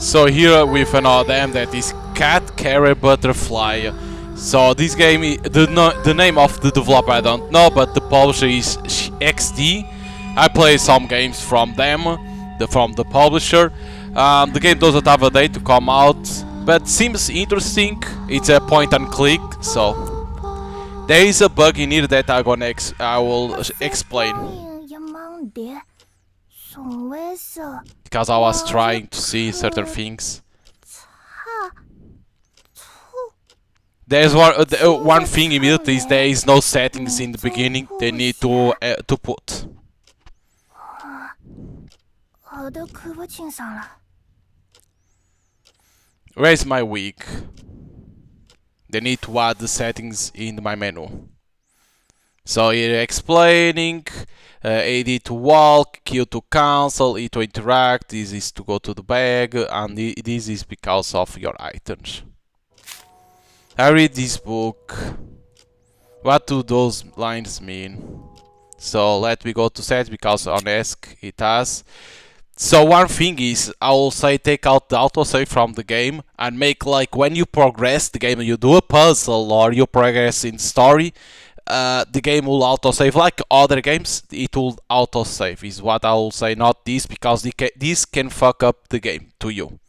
So here with another name that is Cat Carrier Butterfly. So this game, the name of the developer I don't know, but the publisher is XD. I play some games from them, from the publisher. The game doesn't have a date to come out, but seems interesting. It's a point and click, so there is a bug in here that I will explain. Because I was trying to see certain things. There's one thing immediately is there is no settings in the beginning. They need to put. Where's my wig? They need to add the settings in my menu. So here explaining, A to walk, Q to cancel, E to interact, this is to go to the bag, and this is because of your items. I read this book. What do those lines mean? So let me go to set because on ESC it has. So one thing is, I will say take out the autosave from the game and make like when you progress the game, you do a puzzle or you progress in story, the game will autosave like other games. It will autosave is what I will say, not this, because this can fuck up the game to you.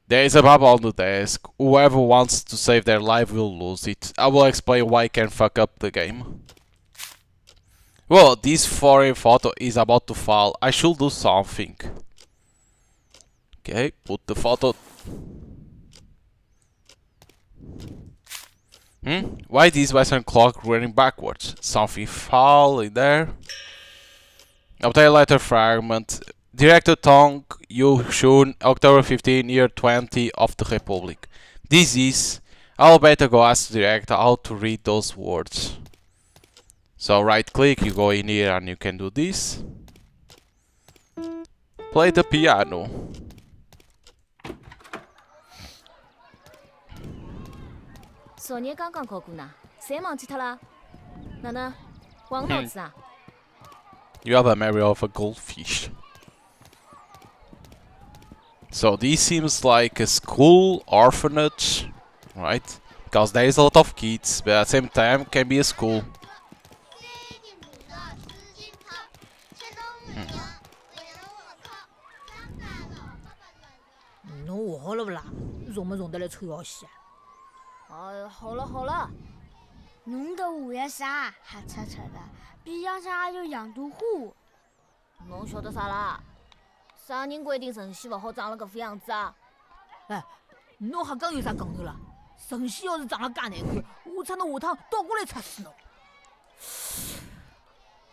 There is a bubble on the desk. Whoever wants to save their life will lose it. I will explain why it can fuck up the game. Well, this foreign photo is about to fall. I should do something. Okay, put the photo. Why this Western clock running backwards? Something fall in there. Obtain letter fragment. Director Tong Yu Shun, October 15, year 20 of the Republic. This is. I'll better go ask the director how to read those words. So right click, you go in here and you can do this. Play the piano. You have a memory of a goldfish. So this seems like a school, orphanage, right? Because there is a lot of kids, but at the same time can be a school.侬学好了不啦？用没用得来抽摇戏？哎，好了好了，侬个五月啥黑扯扯的，比洋啥有洋都虎。侬晓得啥啦？啥人规定晨曦勿好长了搿副样子啊？哎，侬瞎讲有啥讲头啦？晨曦要是长了介难看，我猜侬下趟倒过来插死侬。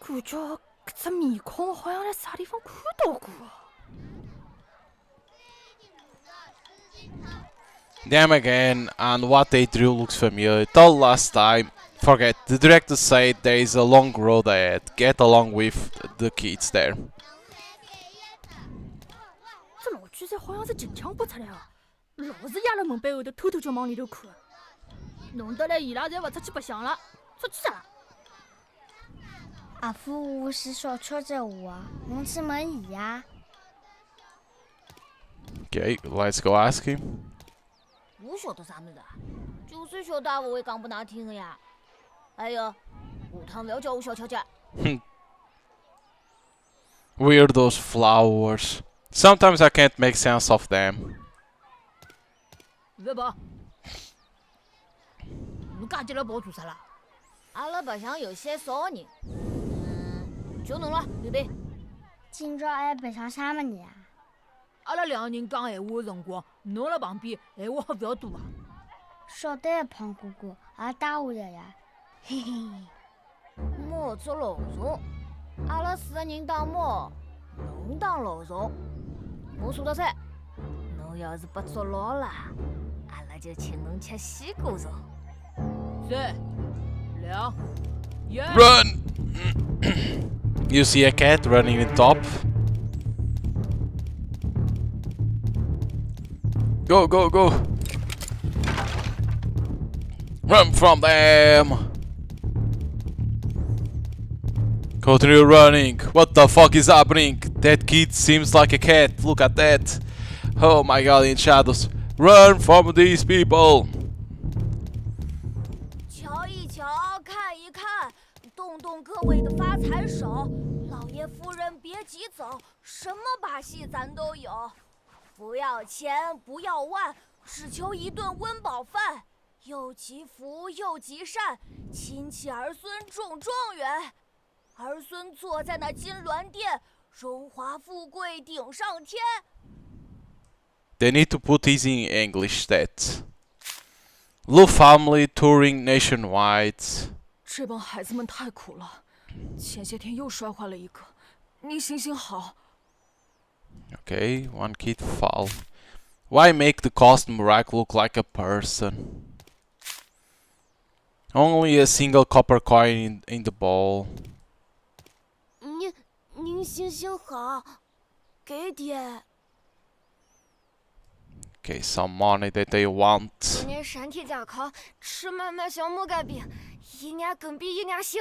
感觉搿只面孔好像在啥地方看到过。Them again, and what they drew looks familiar. Told last time. Forget, the director said there is a long road ahead. Get along with the kids there. 这老巨噻好像是近腔播出来的，老是压辣门板后头偷偷叫往里头看，弄得来伊拉侪勿出去白相了，出去啥？阿夫，我是小车子我，侬去问伊呀。Okay, let's go ask him. 我晓得啥物事啊？就算晓得也勿会讲拨㑚听个呀。还有，下趟勿要叫我小乔姐。Weird those flowers. Sometimes I can't make sense of them. 勿跑！侬介急了跑做啥啦？阿拉白相游戏少个人，就侬了，刘备。今朝还白相啥么你啊？阿拉两个人讲闲话个辰光，侬辣旁边，闲话好勿要多啊！晓得胖哥哥，也带下来呀，嘿嘿。猫捉老鼠，阿拉4个人打猫，侬打老鼠。我数到3，侬要是被捉牢了，阿拉就请侬吃西瓜肉。3、2、1。Run! You see a cat running in top? Go, go, go! Run from them! Continue running. What the fuck is happening? That kid seems like a cat. Look at that. Oh my god, in shadows. Run from these people. 瞧一瞧，看一看，动动各位的发财手。老爷夫人别急走，什么把戏咱都有。不要钱，不要万，只求一顿温饱饭。又祈福又积善，亲戚儿孙中状元。儿孙坐在那金銮殿，荣华富贵顶上天。 They need to put this in English. That Lu family touring nationwide. 这帮孩子们太苦了，前些天又摔坏了一个。你行行好。 Okay, one kid fall. Why make the costume rack look like a person? Only a single copper coin in the bowl. 您行行好，给点。 Okay, some money that they want. 今年身体健康，吃满满小木干饼，一年更比一年行。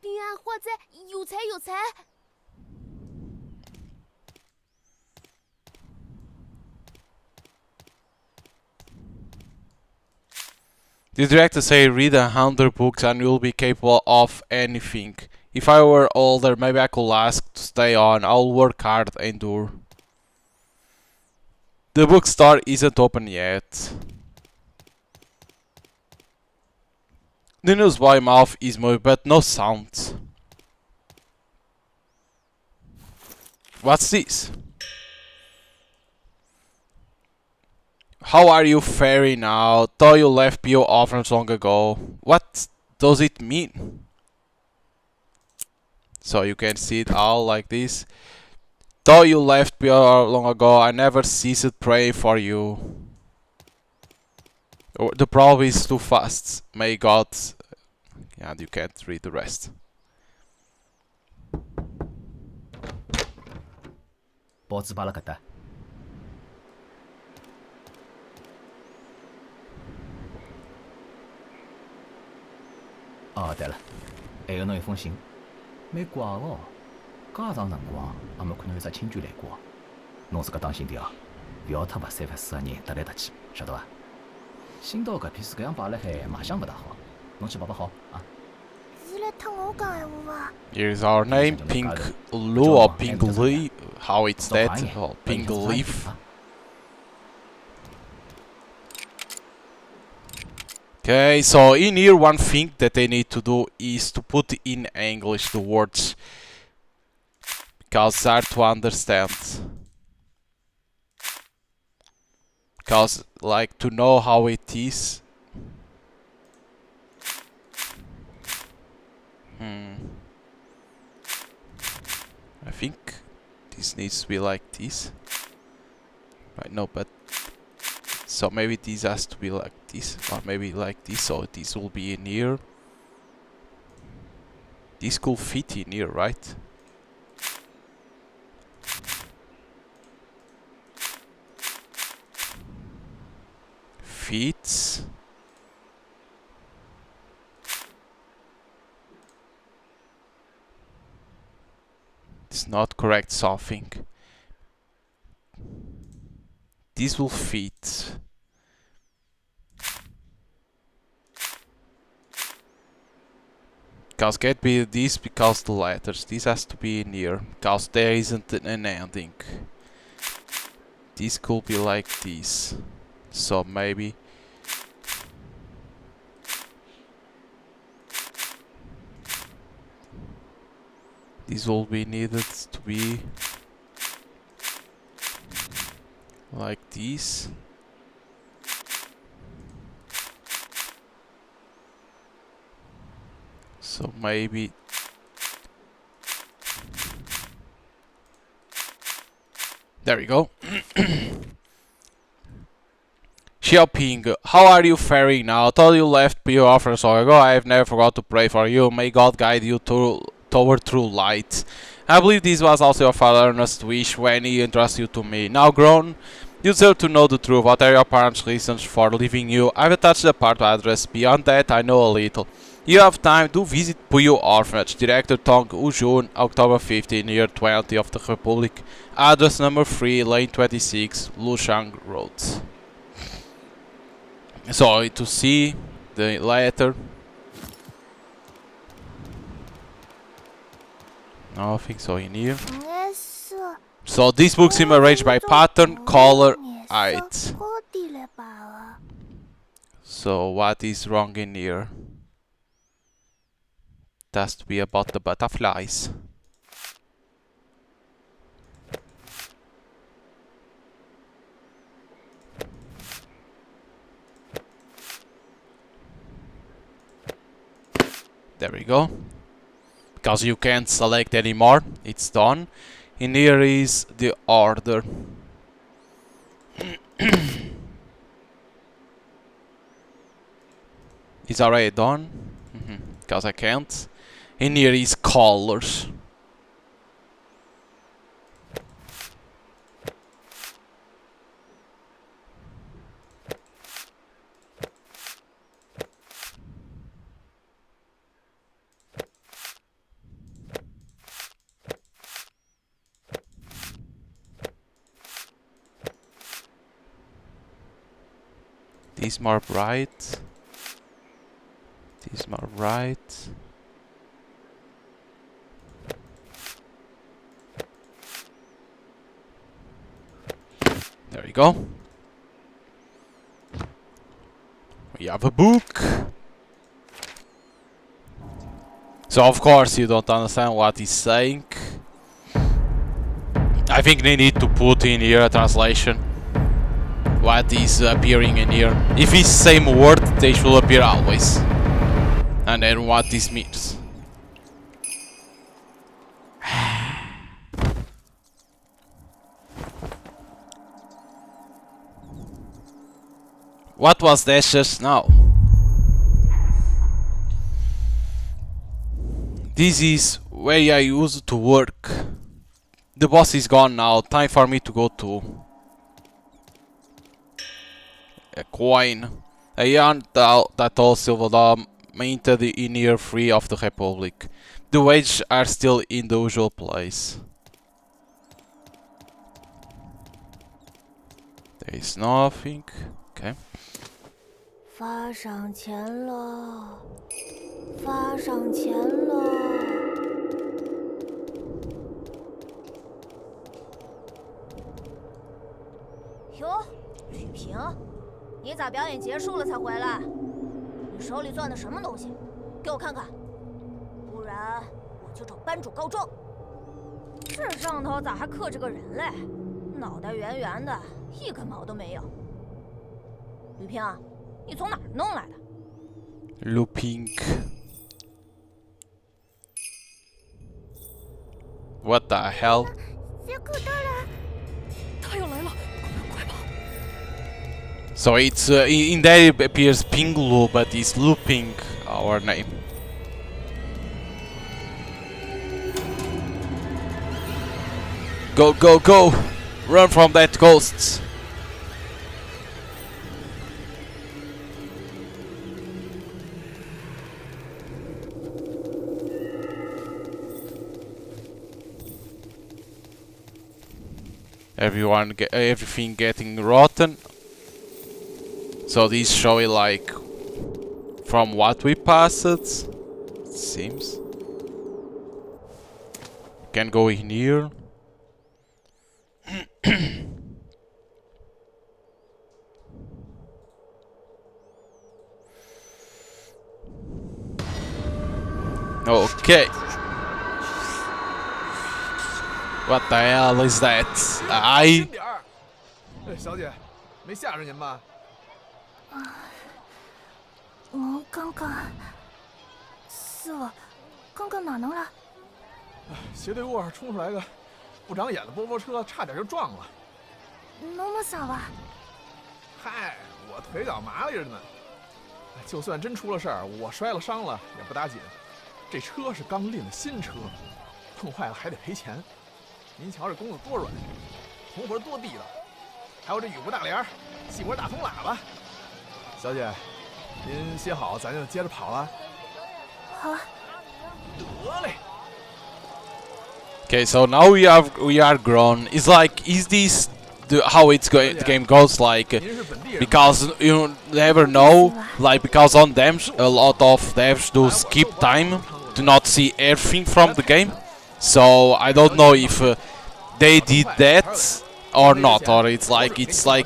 平安火灾，有财有财。 The director say read 100 books and you'll be capable of anything. If I were older, maybe I could ask to stay on. I'll work hard, endure. The bookstore isn't open yet. The newsboy mouth is moving, but no sound. What's this? How are you faring now? Thought you left PO offers long ago. What does it mean? So you can see it all like this. Though you left PO long ago, I never ceased praying for you. Oh, the problem is too fast. May God... Yeah, you can't read the rest. 报纸摆辣搿搭。哦，对了，还有侬一封信，蛮怪哦。介长辰光也没看到有只亲眷来过。侬自家当心点哦，勿要特勿三勿四个人搭来搭去，晓得伐？新到搿片是搿样摆辣海，卖相勿大好。侬去摆摆好啊。是来特我讲闲话伐？ Here's our name, Pink Lu or Pink Leaf. How it's that? Oh, Pink Leaf. Okay, so in here one thing that they need to do is to put in English the words, because it's hard to understand. Because like to know how it is. I think this needs to be like this. Right, no, but so maybe this has to be like this, or maybe like this, so this will be in here. This could fit in here, right? Fits. It's not correct something. This will fit. Because can't be this because the letters. This has to be in here. Because there isn't an ending. This could be like this. So maybe this will be needed to be like this. So maybe there we go. Xiaoping, how are you faring now? Thought you left PO offers long ago. I have never forgot to pray for you. May God guide you toward true light. I believe this was also your father's earnest wish when he entrusted you to me. Now grown, you deserve to know the truth. What are your parents' reasons for leaving you? I've attached the part address. Beyond that, I know a little. You have time to visit Puyo Orphanage. Director Tong Ujun, October 15, year 20 of the Republic. Address number 3, lane 26, Lushang Road. So to see the letter. Nothing so in here. 颜色 So these books seem arranged by pattern, color, height. 高低了吧啊 So what is wrong in here? It has to be about the butterflies. There we go. Because you can't select anymore, it's done. In here is the order. It's already done. Because I can't. In here is colors. These more bright. These more bright. There you go. We have a book. So of course you don't understand what he's saying. I think they need to put in here a translation. What is appearing in here. If it's same word, they should appear always. And then what this means. What was that just now? This is where I used to work. The boss is gone now. Time for me to go to a coin. A yarn that all Silverdom minted in year 3 of the Republic. The wages are still in the usual place. There is nothing. Okay. 发上钱了，发上钱了。哟，雨萍，你咋表演结束了才回来？你手里攥的什么东西？给我看看，不然我就找班主告状。这上头咋还刻着个人嘞？脑袋圆圆的，一根毛都没有。雨萍，你从哪儿弄来的？ Looping. What the hell? 小狗到了，他要来了，快跑！ So it's in there it appears Pinglu, but it's looping our name. Go, go, go! Run from that ghost! Everything getting rotten. So these show it like from what we passed, it seems. Can go in here. Okay. What the hell is that? 轻点儿！哎，小姐，没吓着您吧？我刚刚，师傅，刚刚哪能了？斜对过冲出来个不长眼的波波车，差点就撞了。那么少啊？嗨，我腿脚麻利着呢。就算真出了事儿，我摔了伤了也不打紧。这车是刚拎的新车，碰坏了还得赔钱。您瞧这工子多软，红活多地道，还有这雨不大帘，细活大通喇叭。小姐，您歇好，咱就接着跑了。好，得嘞。 Okay, so now we are grown. It's like, is this how the game goes? Like, 您是本地人吗？ because you never know, like, because on them a lot of devs do skip time to not see everything from the game. So I don't know if they did that or not, or it's like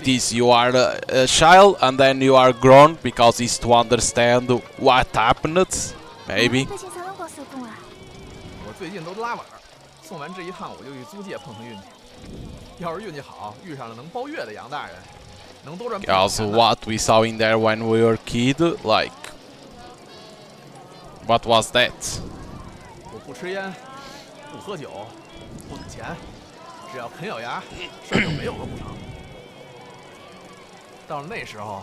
this: you are a child and then you are grown because it's to understand what happened, maybe. 最近啥辰光收工啊？我最近都拉碗儿，送完这一趟我就去租界碰碰运气。要是运气好，遇上了能包月的杨大人，能多赚不少 Also, 钱呢。 what we saw in there when we were kid, like, what was that? 我不吃烟，不喝酒，不赌钱，只要肯咬牙，事儿就没有个不成。到了那时候，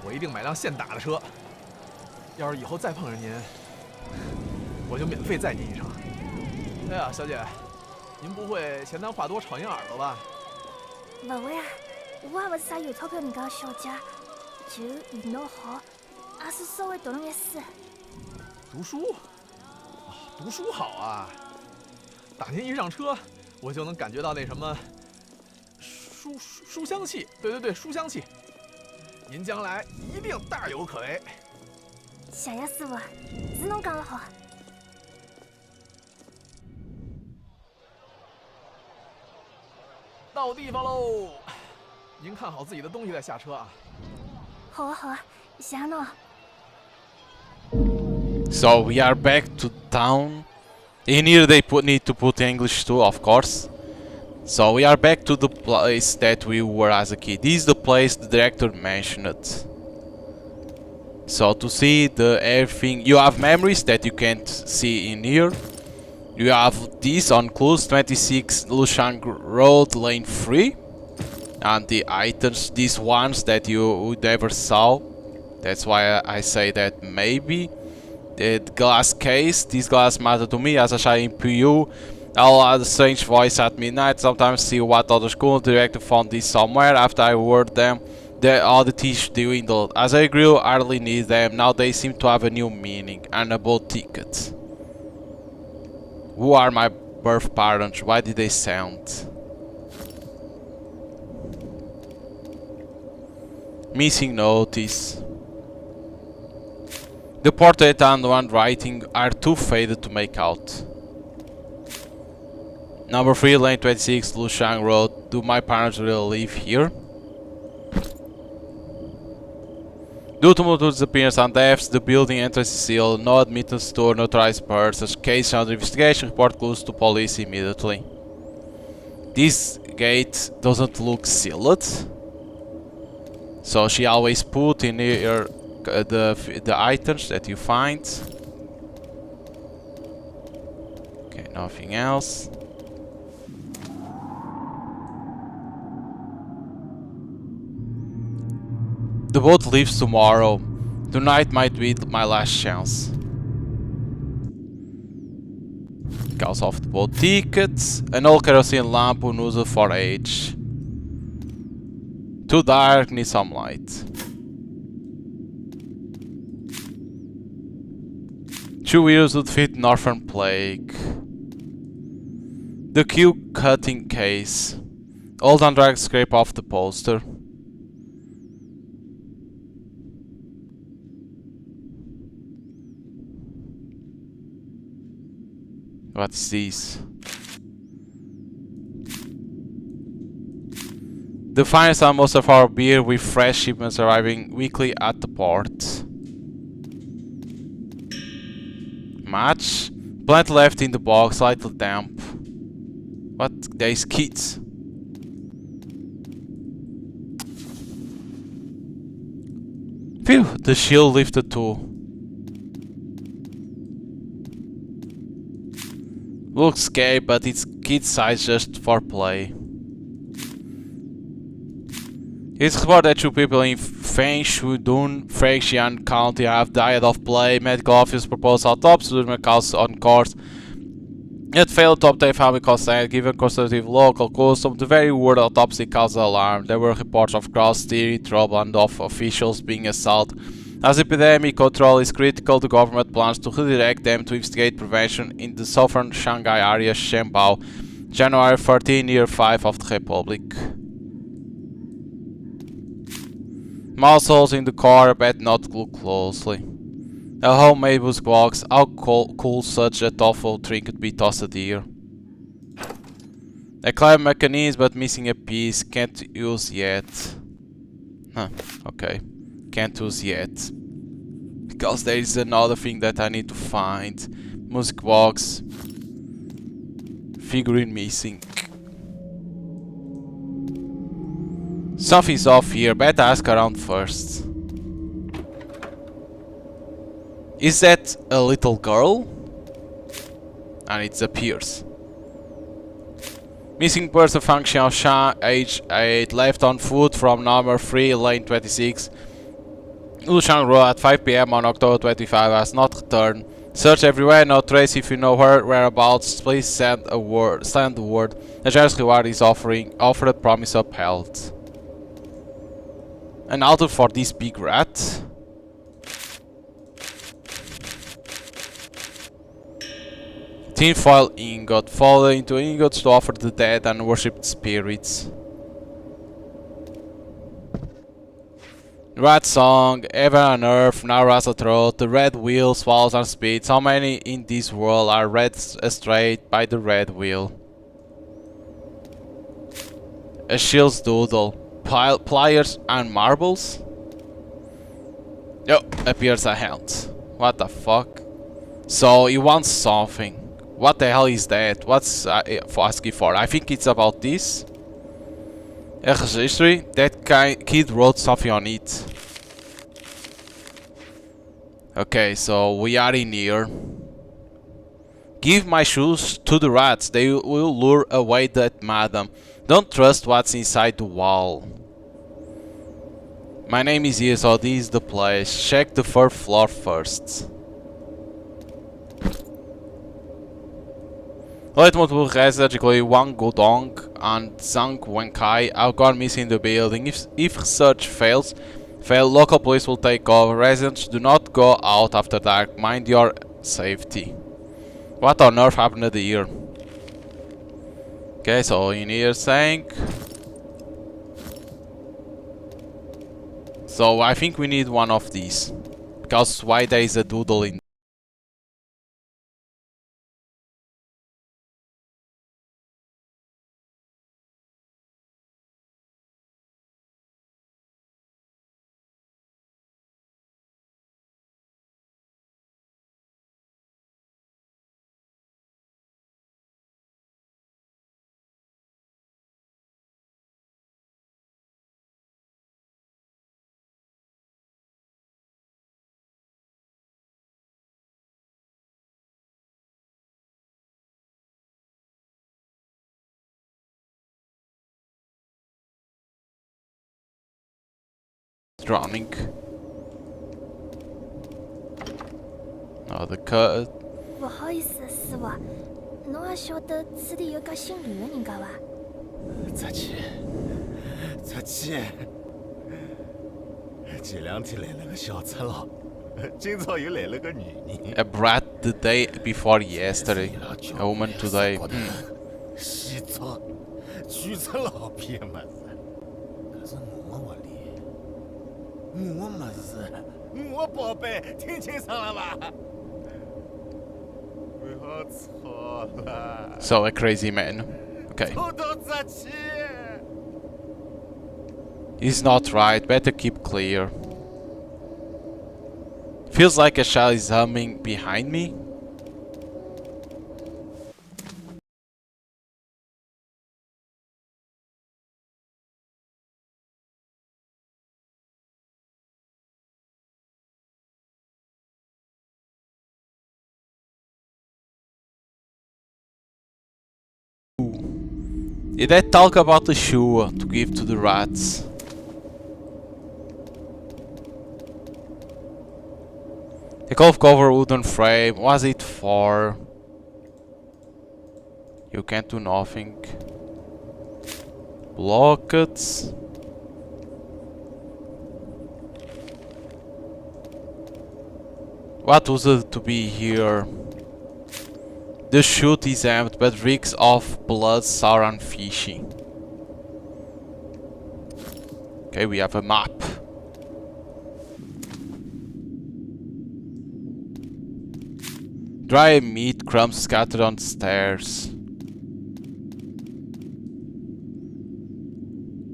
我一定买辆现打的车。要是以后再碰上您，我就免费载您一程。哎呀，小姐，您不会嫌咱话多吵您耳朵吧？勿会啊，我也勿是啥有钞票人家的小姐，就头脑好，也是稍微读了眼书。读书，读书好啊！打您一上车，我就能感觉到那什么书香气。对，书香气。您将来一定大有可为。谢谢师傅，是侬讲得好。到地方喽！您看好自己的东西再下车啊。好啊好啊，谢谢侬。 So we are back to town. In here they need to put English too, of course. So we are back to the place that we were as a kid. This is the place the director mentioned. So to see everything, you have memories that you can't see in here. You have this on Clues 26 Lushang Road, Lane 3. And the items, these ones that you never saw. That's why I say that maybe. The glass case, this glass matter to me as a shining PU. I'll add a strange voice at midnight, sometimes see what other school director found this somewhere. After I word them, all the teach dwindled. As I grew, I hardly need them. Now they seem to have a new meaning. And about tickets. Who are my birth parents? Why did they sound? Missing notice. The portrait and handwriting are too faded to make out. Number 3, Lane 26, Lushang Road. Do my parents really live here? Due to multiple disappearances and deaths, the building entrance is sealed. No admittance to unauthorized persons. Case under investigation. Report clues to police immediately. This gate doesn't look sealed. So she always put in here the items that you find. Okay, nothing else. The boat leaves tomorrow. Tonight might be my last chance. Because of the boat tickets, an old kerosene lamp unused for age. Too dark, need some light. 2 years would fit Northern Plague. The Q cutting case. Old and drag scrape off the poster. What's this? The finest and most of our beer with fresh shipments arriving weekly at the port. Match. Plant left in the box, slightly damp. What? There's kids. Phew, the shield lifted too. Looks scary, but it's kid size just for play. It's reported that 2 people in Feng Shudun, Fengxian County have died of play. Medical office proposed autopsy with cause on course. It failed to obtain family consent. Given conservative local custom, the very word autopsy caused alarm. There were reports of cross theory, trouble, and of officials being assaulted As epidemic control is critical, the government plans to redirect them to investigate prevention in the southern Shanghai area, Shenbao, January 13, year 5 of the Republic. Muscles in the car, bet not look closely. A homemade music box, how cool such a thoughtful trinket be tossed here. A clever mechanism but missing a piece, can't use yet. Huh, okay. Can't use yet. Because there is another thing that I need to find. Music box. Figurine missing. Something's off here, better ask around first. Is that a little girl? And it appears. Missing person function of Shan, age 8, left on foot from number 3, lane 26. Lushan Road at 5 PM on October 25 has not returned. Search everywhere, no trace. If you know her whereabouts, please send the word. A generous reward is offered, promise upheld. An auto for this big rat. Tinfoil ingot, folded into ingots to offer the dead and worshipped spirits. Rat song, heaven and earth, now has a throat, the red wheel swallows and spits. How many in this world are led astray by the red wheel? A shield's doodle, pliers and marbles? Yo, appears a hand. What the fuck? So he wants something. What the hell is that? What's asking for? I think it's about this. A registry? That kid wrote something on it. Okay, so we are in here. Give my shoes to the rats. They will lure away that madam. Don't trust what's inside the wall. My name is here, so this is the place. Check the 3rd floor first. Late multiple residents, including Wang Godong and Zhang Wenkai, have gone missing in the building. If research fails, local police will take over. Residents, do not go out after dark. Mind your safety. What on earth happened here? Okay, so in here saying. So I think we need one of these. Because why there is a doodle in. Drowning. Oh, the cut. 不好意思，师傅，侬也晓得此地有个姓吕的人家伐？咋去？前2天来了个小赤佬，今朝又来了个女人。A brat the day before yesterday. A woman today. 洗澡，举出老皮么子。可是我屋里，我么子，我宝贝，听清爽了吧？不要吵了。So a crazy man. Okay. 吵到咋去？ He's not right. Better keep clear. Feels like a shell is humming behind me. Did I talk about the shoe to give to the rats? The golf cover wooden frame, what's it for? You can't do nothing. Blockets. What was it to be here? The chute is empty, but reeks of blood, sour and fishy. Okay, we have a map. Dry meat crumbs scattered on the stairs.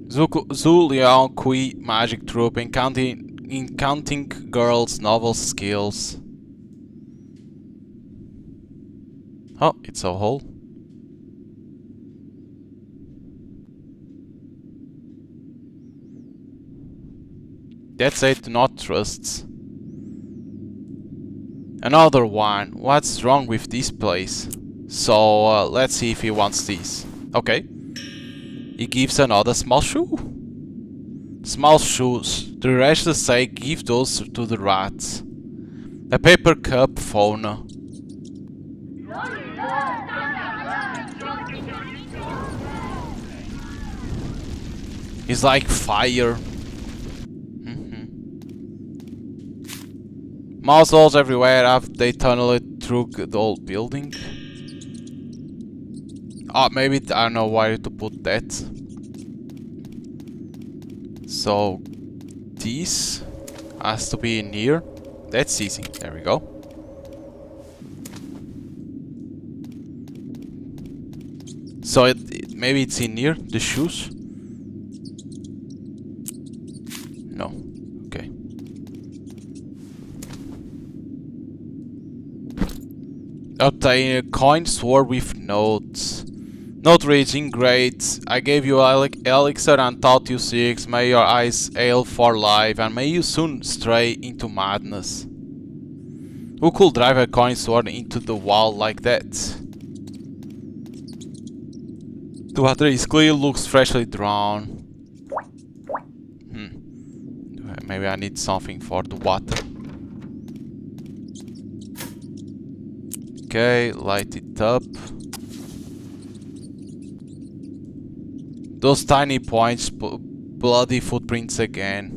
Zulian Kui magic troop enchanting girls novel skills. Oh, it's a hole. That's it, do not trust. Another one. What's wrong with this place? So, let's see if he wants this. Okay. He gives another small shoe. Small shoes. The rest say give those to the rats. A paper cup phone. It's like fire. Mouse holes everywhere after they tunnel it through the old building. Oh, maybe I don't know where to put that. So this has to be in here. That's easy. There we go. So maybe it's in here, the shoes. No. Okay. Obtain a coin sword with notes. Note reading, great. I gave you elixir and taught you 6. May your eyes ail for life, and may you soon stray into madness. Who could drive a coin sword into the wall like that? The water is clear, looks freshly drawn. Maybe I need something for the water. Okay, light it up. Those tiny points, bloody footprints again.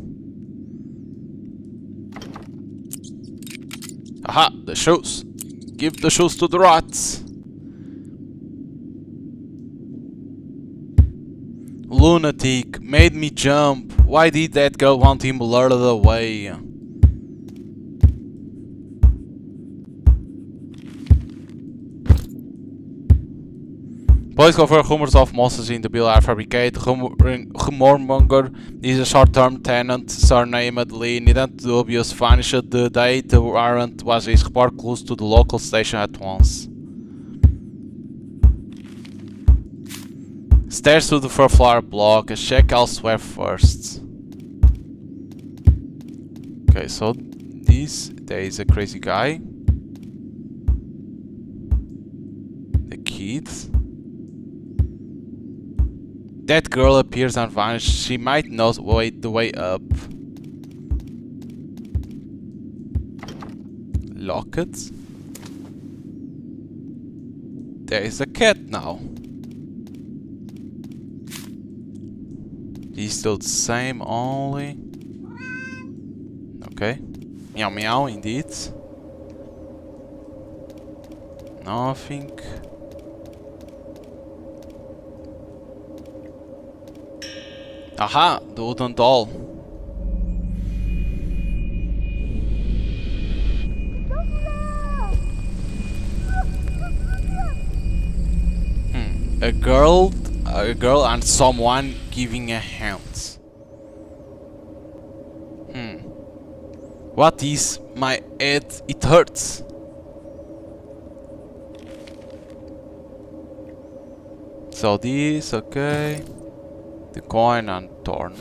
Aha, the shoes. Give the shoes to the rats. Lunatic, made me jump. Why did that girl want him lured away? Police confirm rumors of monsters in the building are fabricated. Rumormonger is a short-term tenant surnamed Lee. Incident dubious vanished the day the warrant was report close to the local station at once. Stairs to the 4th floor block. Check elsewhere first. Okay, so there is a crazy guy. The kids. That girl appears and vanishes. She might know the way up. Lock it. There is a cat now. He's still the same, only. Okay. Meow meow, indeed. Nothing. Aha, the wooden doll. A girl and someone giving a hand. What is my head? It hurts. So this, okay. The coin and torn.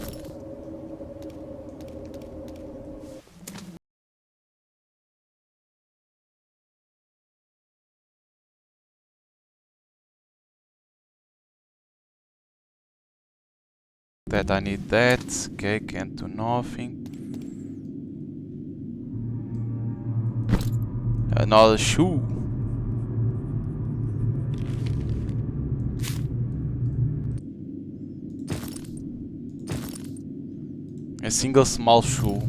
That I need that. Okay, can't do nothing. Another shoe. A single small shoe.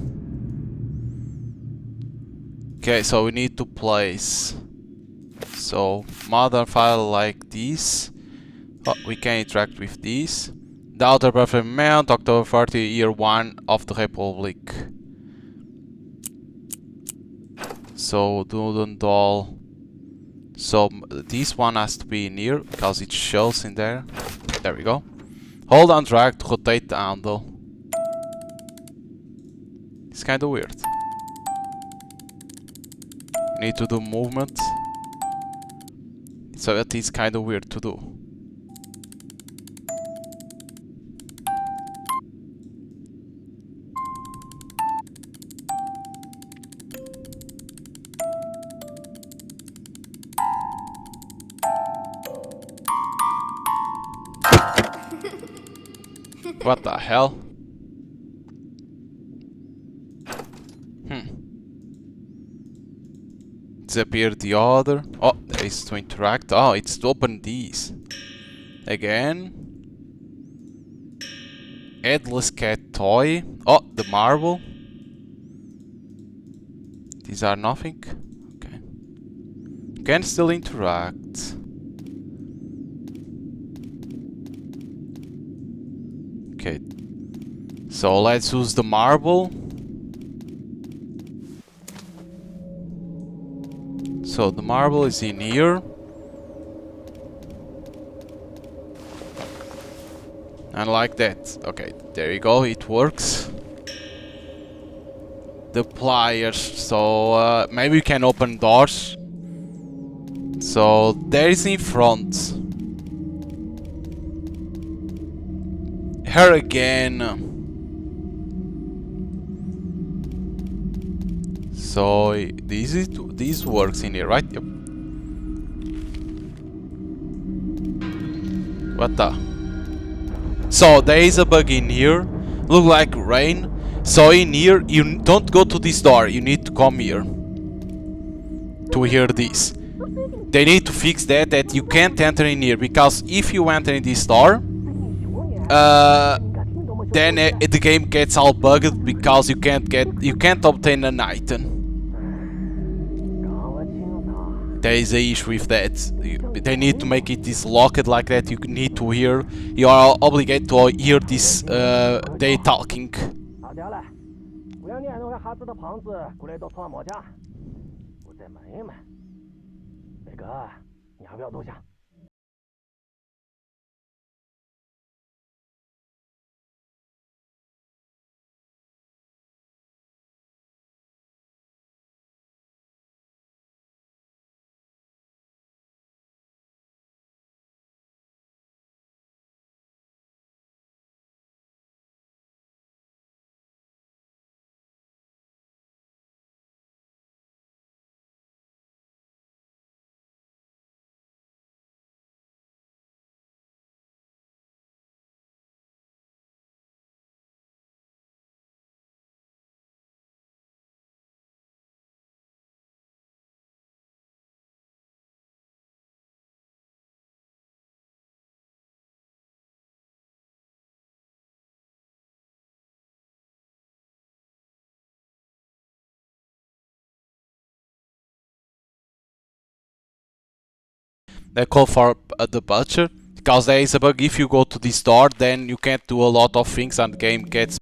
Okay, so we need to place. So modern file like this. Oh, we can interact with this. The outer perfect man, October 30, year 1 of the Republic. So Duden doll. So this one has to be in here because it shows in there. There we go. Hold on drag to rotate the handle. It's kind of weird. Need to do movement. So that is kind of weird to do. What the hell? Disappear the other. Oh, there is to interact. Oh, it's to open these. Again. Headless cat toy. Oh, the marble. These are nothing. Okay. Can still interact. Okay. So let's use the marble. So the marble is in here. And like that. Okay, there you go, it works. The pliers, so maybe we can open doors. So there is in front. Here again. So this works in here, right? Yep. What the? So there is a bug in here. Look like rain. So in here you don't go to this door. You need to come here to hear this. They need to fix that you can't enter in here, because if you enter in this door, then the game gets all bugged because you can't obtain an item. There is a issue with that. They need to make it this locked like that. You need to hear. You are obligated to hear this. They talking. 好的了，我要撵那个哈子的胖子过来到床摸家，我再问一问。那个，你要不要坐下？They call for the butcher because there is a bug. If you go to this door, then you can't do a lot of things and the game gets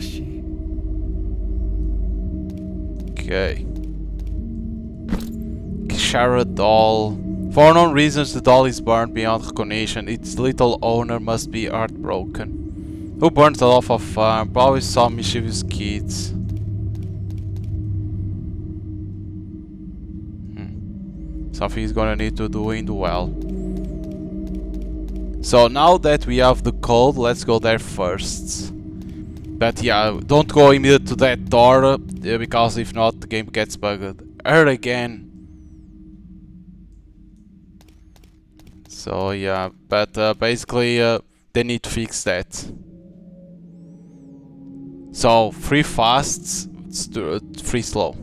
心。 Okay. Share a doll. For unknown reasons, the doll is burned beyond recognition. Its little owner must be heartbroken. Who burned the off of farm? Probably some mischievous kids. Something is gonna need to do in the well. So now that we have the code, let's go there first. But yeah, don't go immediately to that door, because if not, the game gets bugged. Here again. So yeah, but basically they need to fix that. So 3 fasts, 3 slow.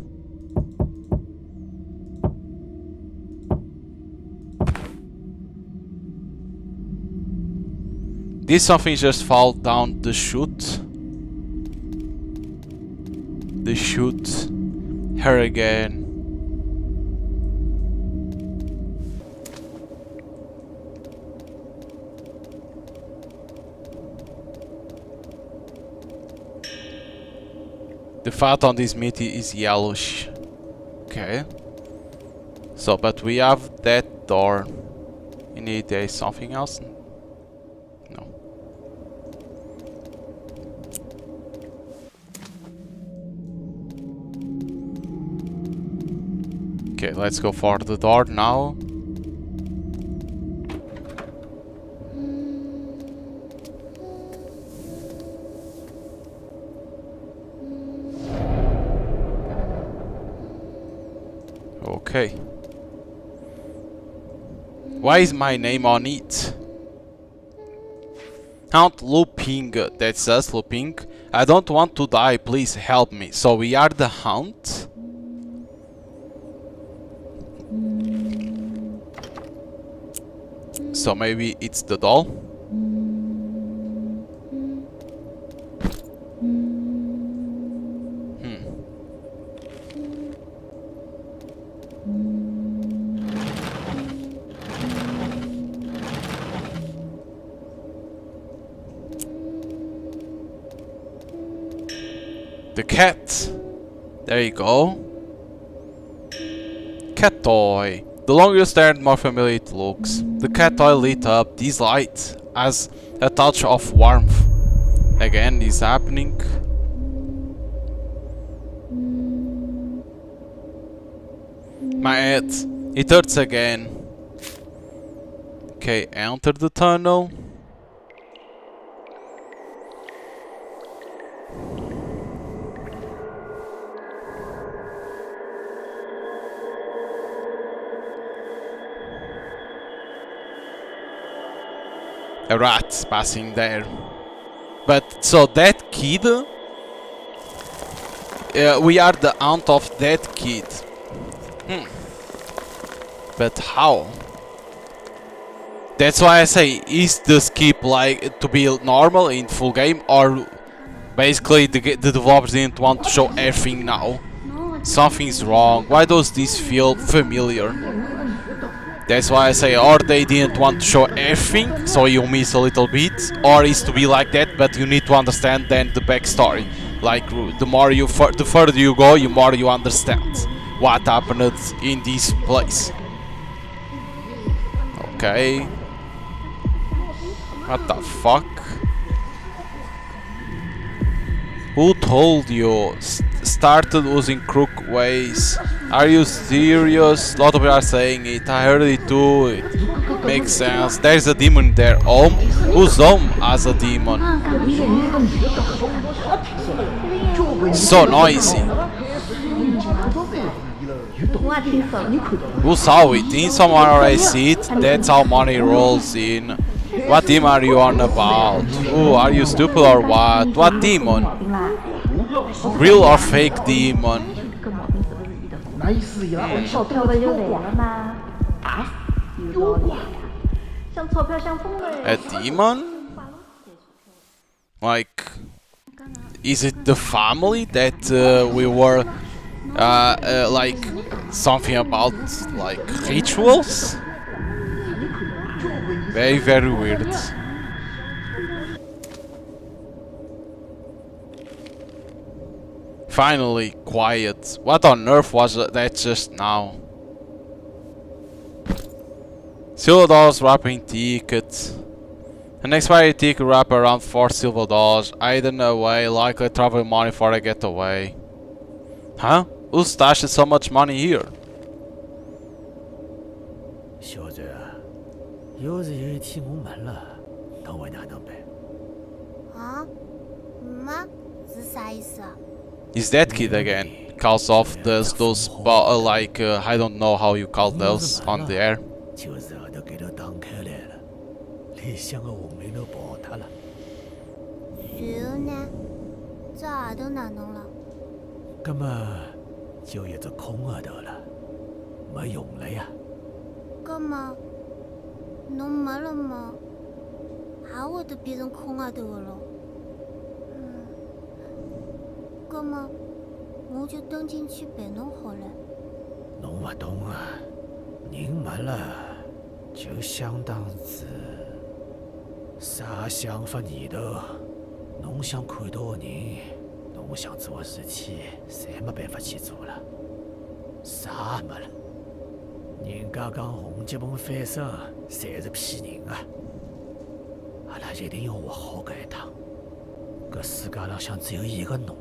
This something just fall down the chute. The chute. Here again. The fat on this meat is yellowish. Okay. So, but we have that door. You need something else? No. Okay, let's go for the door now. Okay. Why is my name on it? Count Looping, that's us, Looping. I don't want to die, please help me. So we are the Hound. So maybe it's the doll. The cat. There you go. Cat toy. The longer you stare, the more familiar it looks. The cat toy lit up. This light has a touch of warmth. Again, this is happening. My head. It hurts again. Okay, enter the tunnel. A rat passing there. But so that kid, we are the aunt of that kid. But how? That's why I say, is the skip like to be normal in full game, or basically the developers didn't want to show everything now? Something's wrong. Why does this feel familiar? That's why I say, or they didn't want to show everything, so you miss a little bit, or it's to be like that, but you need to understand then the backstory. Like the further you go, the more you understand what happened in this place. Okay. What the fuck? Who told you? Started using crook ways. Are you serious? A lot of people are saying it. I heard it too. It makes sense. There's a demon there. Whose home has a demon? So noisy. Who saw it? Didn't someone already see it? That's how money rolls in. What demon are you on about? Ooh, are you stupid or what? What demon? Real or fake demon? A demon? Like, is it the family that we were like something about like rituals? Very, very weird. Finally, quiet. What on earth was that just now? Silver dollars wrapping ticket. An expired ticket wrap around 4 silver dollars. Hidden away, likely travel money before I get away. Huh? Who stashed so much money here? 小子，要是有一天我没了，侬会哪能办？啊？没？是啥意思啊？ Is that kid again? Calls off those like I don't know how you call those on the air. 就是后头给头打开来了，里向个红领头跑脱了。然后呢？这后头哪弄了？葛么就一只空额头了，没用了呀。葛么，侬没了嘛，也会得变成空额头的咯。葛么，我就蹲进去陪侬好了。侬勿懂啊，人没了，就相当是啥想法念头，侬想看到的人，侬想做的事体，侪没办法去做了，啥也没了。人家讲洪吉鹏翻身，侪是骗人的。阿拉一定要活好搿一趟。搿世界浪向只有一个侬，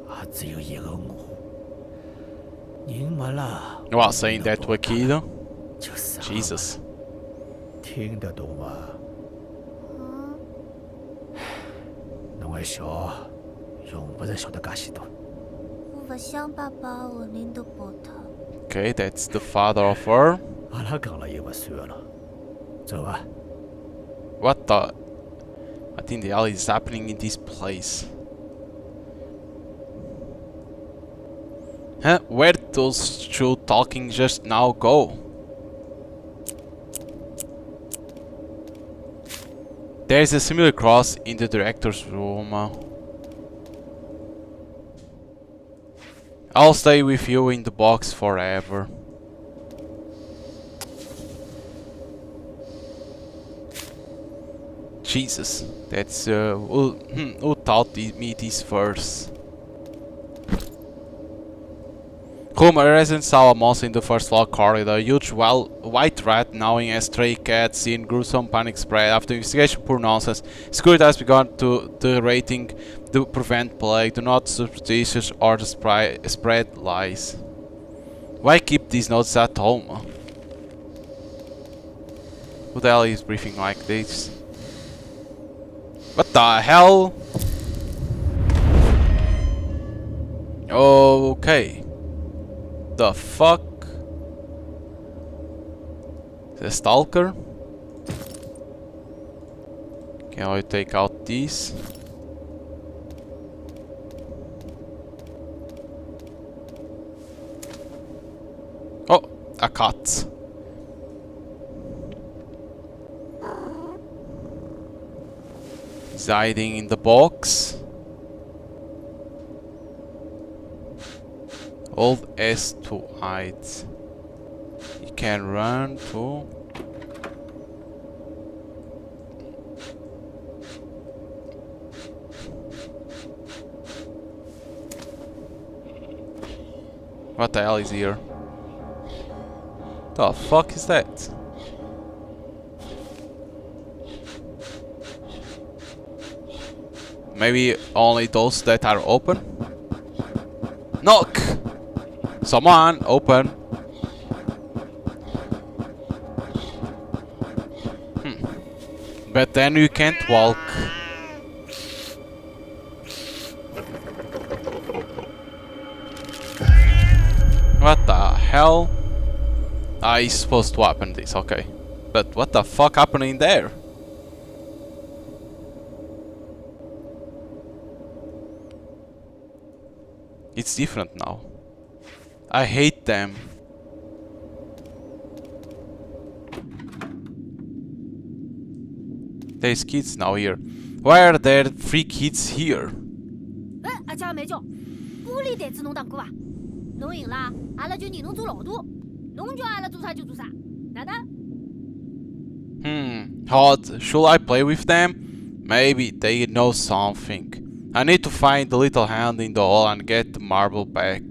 也只有一个我。人没了。 Wow, saying that to a kid? 就啥 Jesus. 听得懂吗？侬还小，用不着晓得介许多。我勿想爸爸红领头跑脱。 Okay, that's the father of her. 阿拉讲了又勿算了，走吧。 What the? What in the hell is happening in this place? Huh? Where did those two talking just now go? There's a similar cross in the director's room. I'll stay with you in the box forever. Jesus, that's who taught me this verse? Homer resident saw a monster in the first floor corridor. A huge white rat gnawing a stray cat. Scene gruesome panic spread. After investigation, poor nonsense. Security has begun the rating to prevent plague. Do not superstitious or spread lies. Why keep these notes at home? Who the hell is briefing like this? What the hell? Okay. The fuck? The stalker? Can I take out these? Oh, a cat. He's hiding in the box. Hold S to hide. You can run to. What the hell is here? The fuck is that? Maybe only those that are open? Knock! Someone open. But then you can't walk. What the hell? Ah, he's supposed to open this, okay. But what the fuck happened in there? It's different now. I hate them. There's kids now here. Why are there 3 kids here? 哎，阿姐美叫，玻璃台子侬打过伐？侬赢了，阿拉就认侬做老大，侬叫阿拉做啥就做啥，哪能？ Hard. Should I play with them? Maybe they know something. I need to find the little hand in the hole and get the marble back.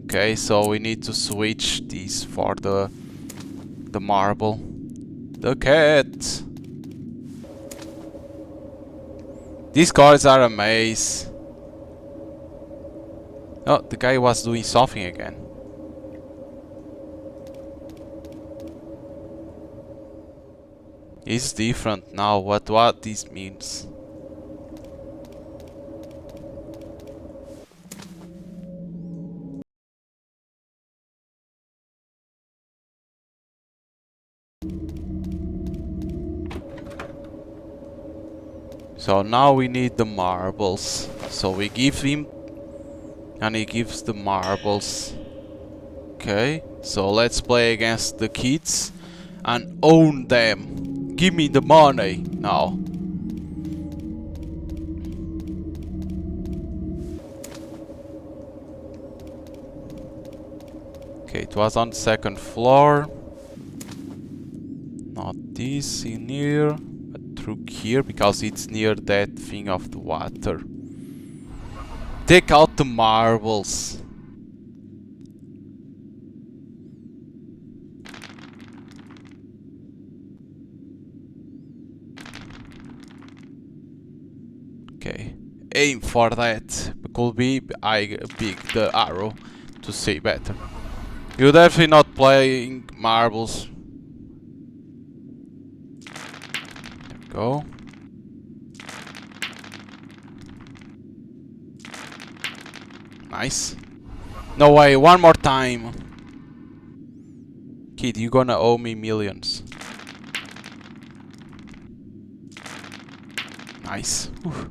Okay, so we need to switch these for the marble. The cat. These cards are a maze. Oh, the guy was doing something again. It's different now. What this means? So now we need the marbles. So we give him, and he gives the marbles. Okay, so let's play against the kids and own them. Give me the money now. Okay, it was on the second floor. Not this in here. Through here because it's near that thing of the water. Take out the marbles. Okay, aim for that. Could be I pick the arrow to see better. You're definitely not playing marbles. Go. Nice. No way, one more time. Kid, you're gonna owe me millions. Nice. Whew.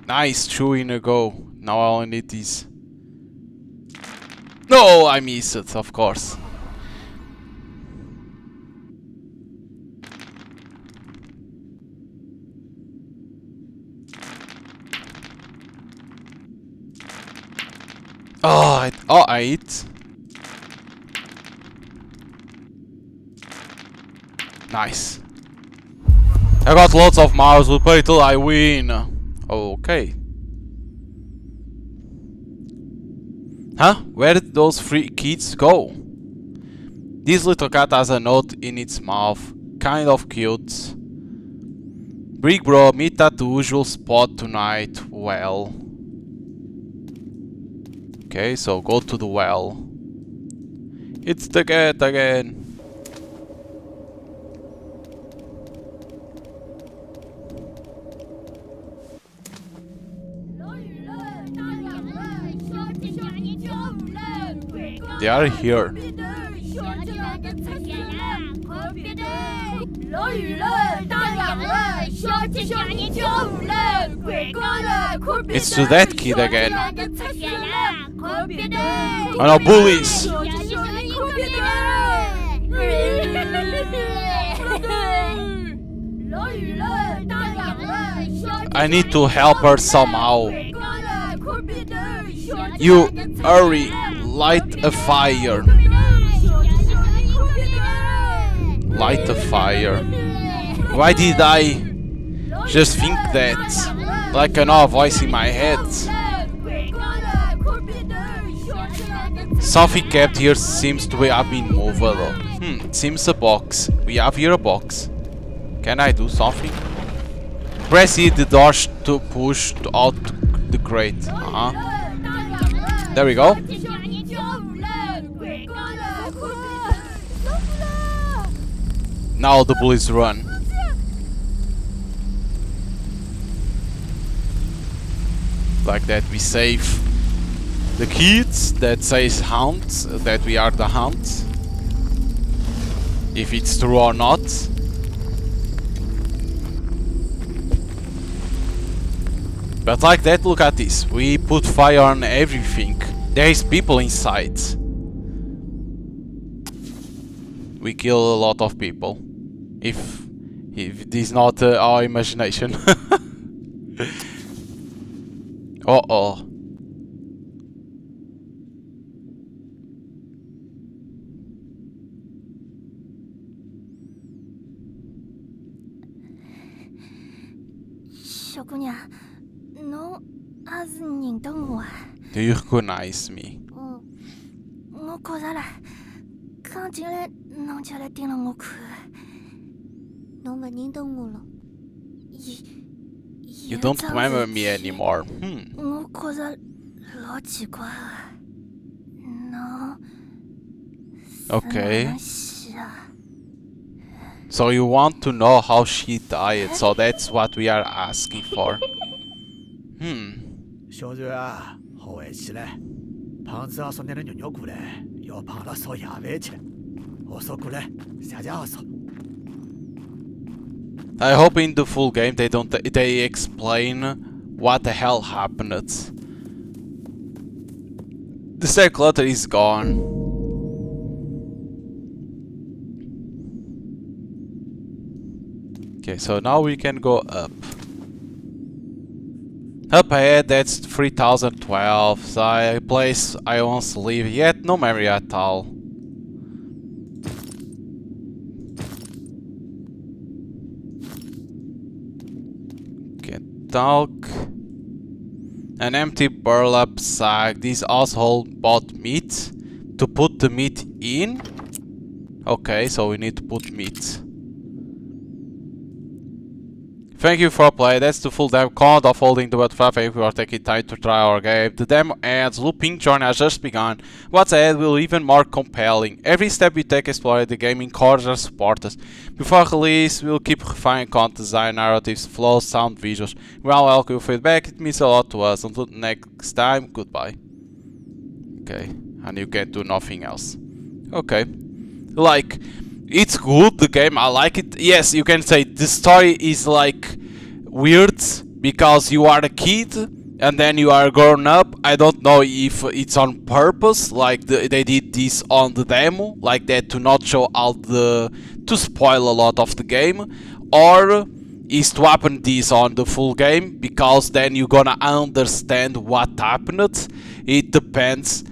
Nice, 2 in a go. Now I only need these. No, I missed it, of course. Oh, I hit. Nice. I got lots of marbles, we'll play till I win. Okay. Huh? Where did those 3 kids go? This little cat has a note in its mouth. Kind of cute. Brick bro, meet at the usual spot tonight. Well. Okay, so go to the well. It's the cat again. They are here. It's to that kid again. Oh no, bullies! I need to help her somehow. You hurry, light a fire. Light a fire. Why did I just think that? Like another voice in my head. Something kept here seems to have been moved though. It seems a box. We have here a box. Can I do something? Press E the door to push out the crate. There we go. Now the bullies run. Like that we save the kids. That says hunt, that we are the hunt. If it's true or not. But like that, look at this. We put fire on everything. There is people inside. We kill a lot of people. If this is not our imagination. Uh-oh. 小姑娘，侬也是认得我啊？ Do you recognize me? 我觉着啦，刚进来侬就来盯了我看。侬勿认得我了？ You don't remember me anymore. 我觉着老奇怪啊。侬 Okay. 哪能死啊？ So you want to know how she died, so that's what we are asking for. 小瑞啊，好回起来。胖子阿叔拿了肉肉过来，要帮阿拉烧夜饭吃。阿叔过来，谢谢阿叔。 I hope in the full game they explain what the hell happened. The sack clutter is gone. Okay, so now we can go up. Up ahead, that's 3012. So a place I once lived, yet no memory at all. Okay, talk. An empty burlap sack. This asshole bought meat. To put the meat in? Okay, so we need to put meat. Thank you for playing. That's the full demo count of holding the butterfly. Thank you for taking time to try our game. The demo ends. Looping journey has just begun. What's ahead will be even more compelling. Every step we take exploring the game encourages our supporters. Before release, we'll keep refining content design, narratives, flows, sound, visuals. We all welcome your feedback. It means a lot to us. Until next time, goodbye. Okay, and you can do nothing else. Okay, like. It's good, the game, I like it. Yes, you can say the story is like weird because you are a kid and then you are grown up. I don't know if it's on purpose, like they did this on the demo, like that, to not show all to spoil a lot of the game, or is to happen this on the full game because then you're gonna understand what happened. It depends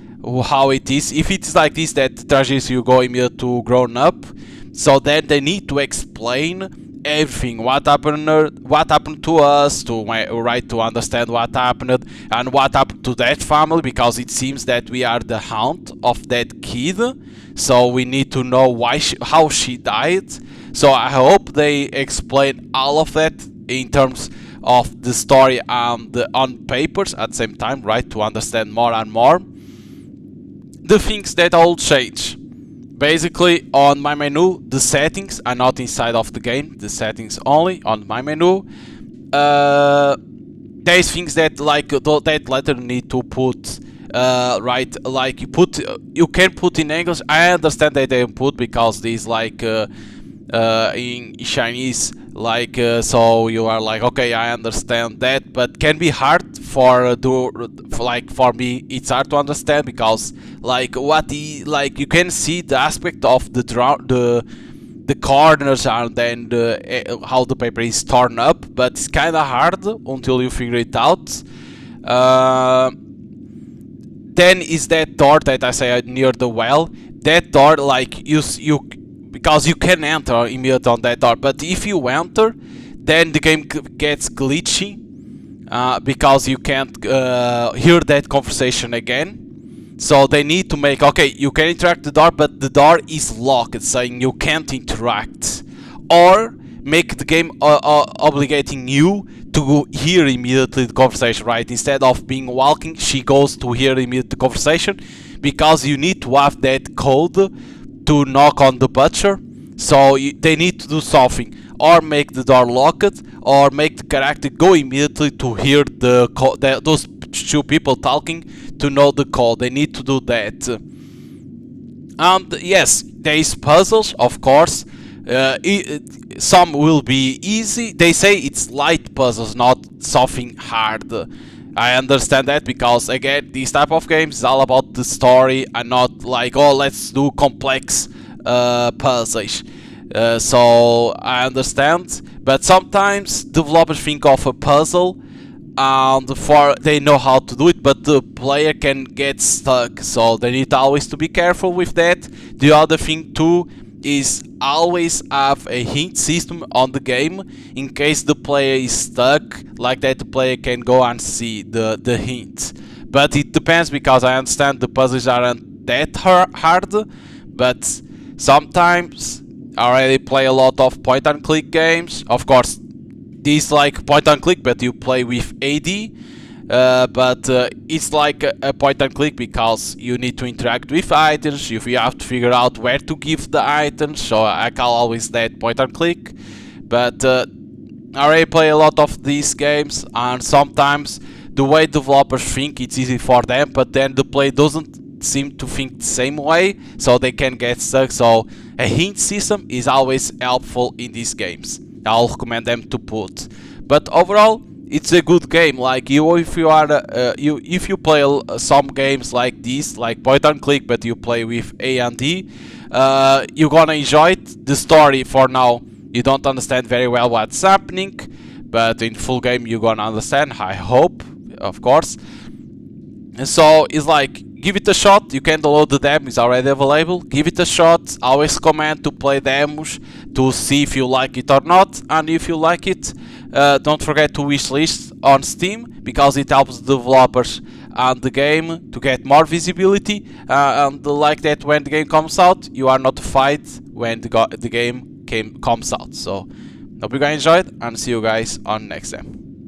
how it is. If it's like this, that tragedies you go immediately to grown up, so then they need to explain everything, what happened to us, to understand what happened and what happened to that family, because it seems that we are the haunt of that kid, so we need to know how she died. So I hope they explain all of that in terms of the story and on papers at the same time, right, to understand more and more. The things that all change. Basically, on my menu, the settings are not inside of the game. The settings only on my menu. There's things that like that letter need to put right, like you can put in English. I understand that they put because these like in Chinese, like so you are like, okay, I understand that, but can be hard for me. It's hard to understand because like like you can see the aspect of the corners and then how the paper is torn up, but it's kind of hard until you figure it out. Then is that door that I say near the well. That door, like you because you can enter immediately on that door, but if you enter, then the game gets glitchy because you can't hear that conversation again. So they need to make, okay, you can interact the door, but the door is locked, saying you can't interact, or make the game obligating you to hear immediately the conversation, right? Instead of being walking, she goes to hear immediately the conversation, because you need to have that code to knock on the butcher. So they need to do something, or make the door locked, or make the character go immediately to hear those two people talking to know the code. They need to do that. And yes, there is puzzles, of course. Some will be easy. They say it's light puzzles, not something hard. I understand that because, again, these type of games is all about the story and not like, oh, let's do complex puzzles. So I understand, but sometimes developers think of a puzzle and they know how to do it, but the player can get stuck, so they need always to be careful with that. The other thing too is always have a hint system on the game in case the player is stuck, like that the player can go and see the hint. But it depends, because I understand the puzzles aren't that hard, but sometimes I already play a lot of point and click games. Of course, this like point and click, but you play with AD. But it's like a point and click because you need to interact with items, you have to figure out where to give the items, so I call always that point and click. But I already play a lot of these games, and sometimes the way developers think it's easy for them, but then the player doesn't seem to think the same way, so they can get stuck. So a hint system is always helpful in these games. I'll recommend them to put. But overall, it's a good game. Like if you play some games like this, like point and click, but you play with A and D, you're gonna enjoy it. The story for now, you don't understand very well what's happening, but in full game you're gonna understand, I hope, of course. And so it's like, give it a shot. You can download the demo, it's already available. Give it a shot. Always recommend to play demos to see if you like it or not. And if you like it, don't forget to wishlist on Steam, because it helps the developers and the game to get more visibility. And like that, when the game comes out, you are notified when the game comes out. So hope you guys enjoyed, and see you guys on next time.